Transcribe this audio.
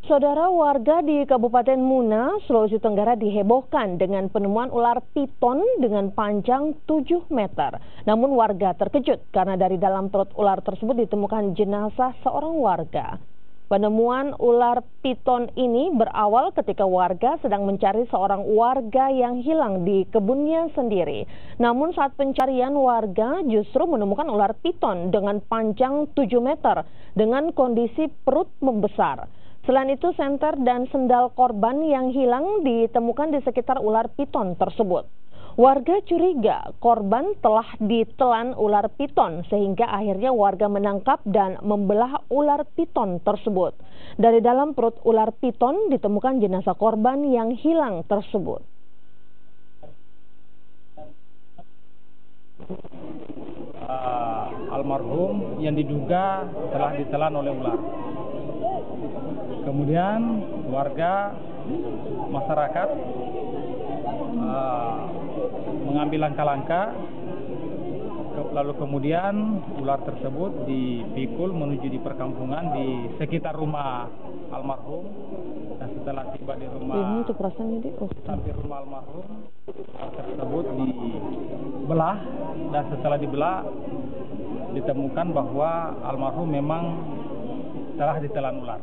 Saudara, warga di Kabupaten Muna, Sulawesi Tenggara dihebohkan dengan penemuan ular piton dengan panjang 7 meter. Namun warga terkejut karena dari dalam perut ular tersebut ditemukan jenazah seorang warga. Penemuan ular piton ini berawal ketika warga sedang mencari seorang warga yang hilang di kebunnya sendiri. Namun saat pencarian, warga justru menemukan ular piton dengan panjang 7 meter dengan kondisi perut membesar. Selain itu, senter dan sendal korban yang hilang ditemukan di sekitar ular piton tersebut. Warga curiga korban telah ditelan ular piton sehingga akhirnya warga menangkap dan membelah ular piton tersebut. Dari dalam perut ular piton ditemukan jenazah korban yang hilang tersebut. Almarhum yang diduga telah ditelan oleh ular. Kemudian warga masyarakat mengambil langkah-langkah, lalu kemudian ular tersebut dipikul menuju di perkampungan di sekitar rumah almarhum. Dan setelah tiba di rumah almarhum, ular tersebut dibelah, dan setelah dibelah ditemukan bahwa almarhum memang telah ditelan ular.